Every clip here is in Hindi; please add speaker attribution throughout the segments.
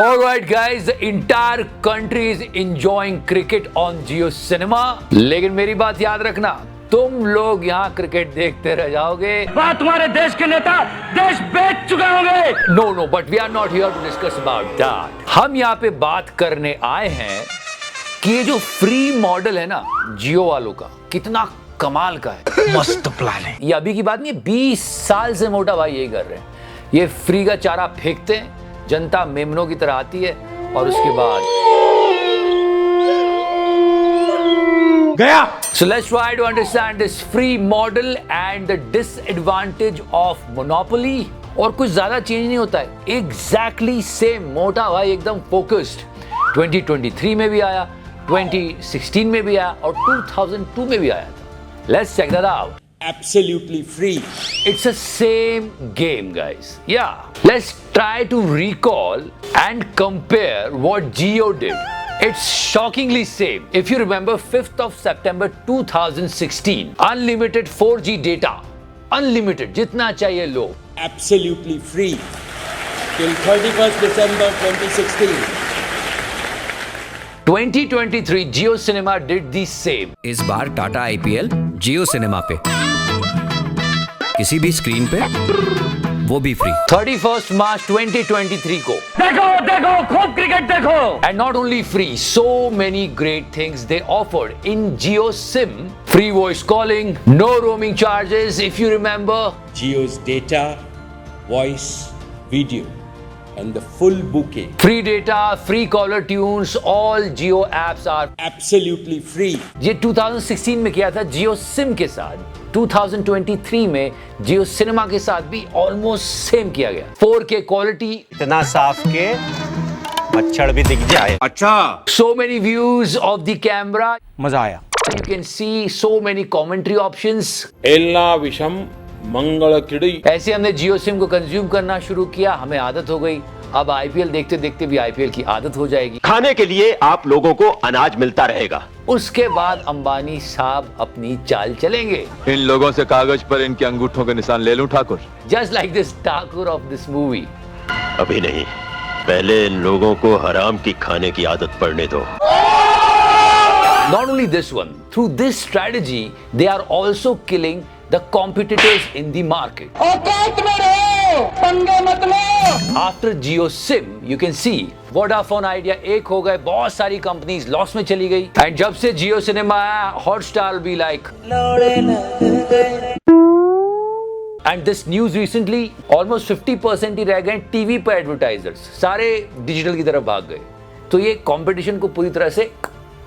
Speaker 1: Alright guys, the entire country is enjoying cricket on Jio Cinema. लेकिन मेरी बात याद रखना, तुम लोग यहाँ क्रिकेट देखते रह जाओगे।
Speaker 2: तुम्हारे देश के नेता देश बेच चुके होंगे।
Speaker 1: No, but we are not here to discuss about that. हम यहाँ पे बात करने आए हैं कि ये जो फ्री मॉडल है ना जियो वालों का, कितना कमाल का है।
Speaker 2: मस्त प्लान है।
Speaker 1: ये अभी की बात नहीं है, 20 साल से मोटा भाई यही कर रहे हैं। ये फ्री का चारा फेंकते हैं, जनता मेमनों की तरह आती है और उसके बाद
Speaker 2: गया।
Speaker 1: So let's try to understand this free model and the disadvantage of monopoly. और कुछ ज्यादा चेंज नहीं होता है, एग्जैक्टली सेम मोटा भाई एकदम फोकस्ड। 2023 में भी आया, 2016 में भी आया और 2002 में भी आया था। Let's check that out.
Speaker 3: Absolutely free.
Speaker 1: It's the same game, guys. Yeah. Let's try to recall and compare what Jio did. It's shockingly same. If you remember, 5th of September 2016, unlimited 4G data. Unlimited, जितना चाहिए लो.
Speaker 3: Absolutely free. Till 31st December 2016.
Speaker 1: 2023 Jio Cinema did the same.
Speaker 4: इस बार टाटा आईपीएल जियो सिनेमा पे, किसी भी स्क्रीन पे, वो भी फ्री।
Speaker 1: 31st March 2023 को।
Speaker 2: देखो खूब क्रिकेट देखो।
Speaker 1: And not only free, so many great things they offered in Jio SIM. Free voice calling, no roaming charges if you remember.
Speaker 3: Jio's data, voice, video, and the full bouquet.
Speaker 1: Free data, free caller tunes, all Jio apps are
Speaker 3: Absolutely free.
Speaker 1: ये 2016 में किया था Jio SIM के साथ। 2023 में Jio Cinema के साथ भी ऑलमोस्ट सेम किया गया। 4K क्वालिटी,
Speaker 5: इतना साफ के मच्छर भी दिख जाए।
Speaker 3: अच्छा।
Speaker 1: so many views of the camera.
Speaker 5: मजा आया।
Speaker 1: You can see so many commentary options.
Speaker 3: एल्ला विषम मंगल किड़ी।
Speaker 1: ऐसे हमने Jio SIM को कंज्यूम करना शुरू किया, हमें आदत हो गई। अब आईपीएल देखते देखते भी आईपीएल की आदत हो जाएगी।
Speaker 6: खाने के लिए आप लोगों को अनाज मिलता रहेगा।
Speaker 1: उसके बाद अंबानी साहब अपनी चाल चलेंगे।
Speaker 7: इन लोगों से कागज पर इनके अंगूठों के निशान ले लूं Thakur.
Speaker 1: Just like this Thakur of this movie.
Speaker 6: अभी नहीं, पहले इन लोगों को हराम की खाने की आदत पड़ने दो।
Speaker 1: Not only this one, through this strategy, they are also killing the competitors in the market.
Speaker 2: औकात में रहो, पंगे मत लो।
Speaker 1: After Jio SIM, you can see Vodafone Idea एक हो गए, बहुत सारी कंपनीज लॉस में चली गई। एंड जब से Jio Cinema आया, Hotstar भी like And this news recently, almost 50% ही रह गए टीवी पर एडवर्टाइजर्स, सारे डिजिटल की तरफ भाग गए। तो ये कंपटीशन को पूरी तरह से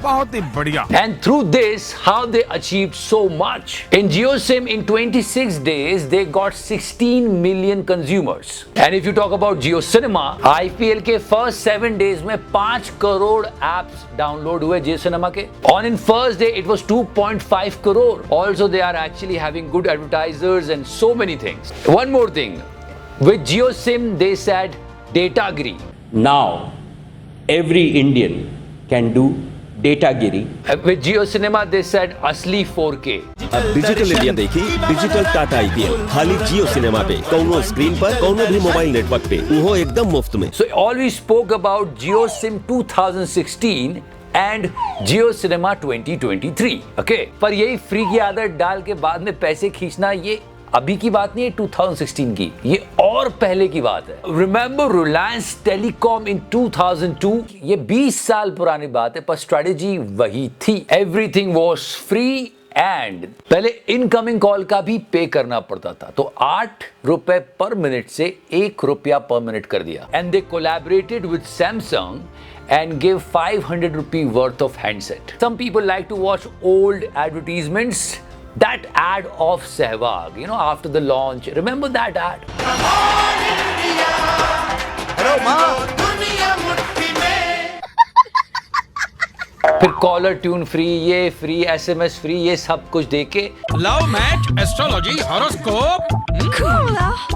Speaker 2: बहुत ही बढ़िया।
Speaker 1: And through this, how they achieved so much. In Jio SIM, in 26 days, they got 16 million consumers. And if you talk about Jio Cinema, IPL के first 7 days में 5 करोड़ apps download हुए Jio Cinema के. On in first day, it was 2.5 crore. Also, they are actually having good advertisers and so many things. One more thing, with Jio SIM, they said datagiri.
Speaker 3: Now, every Indian can do datagiri.
Speaker 1: With Jio Cinema, they said असली 4K.
Speaker 6: अब डिजिटल इंडिया देखी, डिजिटल टाटा आईपीएल खाली जियो सिनेमा पे, कौनो स्क्रीन पर, कौनो भी मोबाइल नेटवर्क पे, वो एकदम मुफ्त में।
Speaker 1: So all we spoke about Jio SIM 2016 and Jio Cinema 2023, okay? पर यही फ्री की आदत डाल के बाद में पैसे खींचना, ये अभी की बात नहीं है 2016 की, ये और पहले की बात है। Remember Reliance Telecom in 2002? ये 20 साल पुरानी बात है, पर स्ट्रेटेजी वही थी। Everything was free and पहले इनकमिंग कॉल का भी पे करना पड़ता था, तो 8 रुपए पर मिनट से 1 रुपया पर मिनट कर दिया। And they collaborated with Samsung and gave 500 rupee worth of handset. Some people like to watch old advertisements. That ad of Sehwag, you know, after the launch, remember that ad? फिर कॉलर ट्यून फ्री, ये फ्री, एसएमएस फ्री, ये सब कुछ देके
Speaker 8: love match, astrology, horoscope,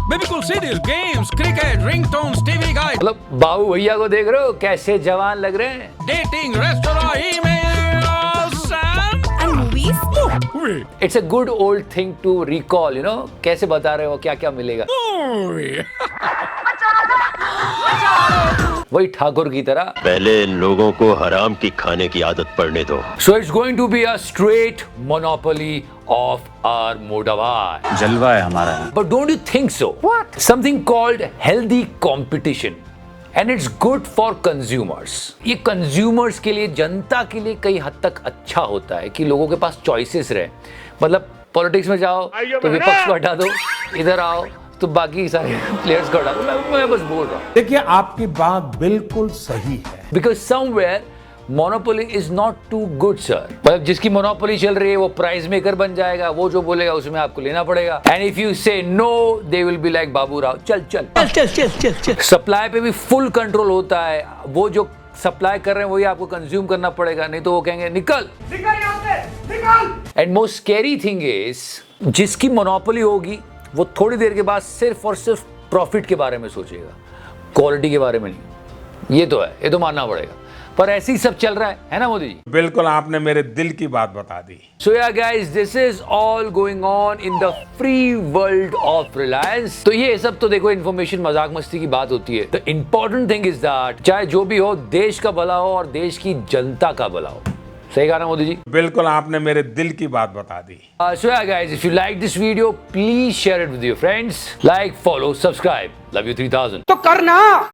Speaker 8: baby cool series, games, cricket, ringtones, TV guide.
Speaker 1: मतलब बाबू भैया को देख रहे हो कैसे जवान लग रहे हैं।
Speaker 8: Dating, restaurant, email,
Speaker 1: It's a good old thing to recall, you know, कैसे बता रहे हो क्या क्या मिलेगा। वही ठाकुर की तरह।
Speaker 9: पहले इन लोगों को हराम की खाने की आदत पड़ने दो।
Speaker 1: So it's going to be a straight monopoly of our मोटाभाई।
Speaker 5: जलवा है हमारा।
Speaker 1: But don't you think so? What? Something called healthy competition. And it's good for consumers. ये consumers के लिए, जनता के लिए कई हद तक अच्छा होता है कि लोगों के पास choices रहे। मतलब पॉलिटिक्स में जाओ तो विपक्ष को हटा दो, इधर आओ तो बाकी सारे प्लेयर्स को हटा दो। मैं बस बोल रहा हूँ।
Speaker 10: देखिए आपकी बात बिल्कुल सही है।
Speaker 1: Because somewhere monopoly is not too good, sir. मतलब जिसकी मोनोपोली चल रही है वो प्राइस मेकर बन जाएगा, वो जो बोलेगा उसमें आपको लेना पड़ेगा। And if you say no, they will be like Babu Rao, चल। सप्लाई पे भी फुल कंट्रोल होता है। वो जो सप्लाई कर रहे हैं वही आपको कंज्यूम करना पड़ेगा, नहीं तो वो कहेंगे निकल यहाँ से, निकल। And most scary thing is, जिसकी मोनोपोली होगी वो थोड़ी देर के बाद सिर्फ और सिर्फ प्रॉफिट के बारे में सोचेगा, क्वालिटी के बारे में नहीं। ये तो है, ये तो मानना पड़ेगा। पर ऐसे ही सब चल रहा है ना मोदी जी?
Speaker 10: बिल्कुल आपने मेरे दिल की बात बता दी।
Speaker 1: So yeah guys, this is all going on in the free world of Reliance। तो ये सब तो देखो इन्फॉर्मेशन मजाक मस्ती की बात होती है। The important thing is that चाहे जो भी हो, देश का भला हो और देश की जनता का भला हो। सही कहा ना मोदी जी?
Speaker 10: बिल्कुल आपने मेरे दिल की बात बता दी।
Speaker 1: So yeah guys, if you like this video, please share it with your friends. Like, follow, subscribe. Love you 3000।
Speaker 2: तो करना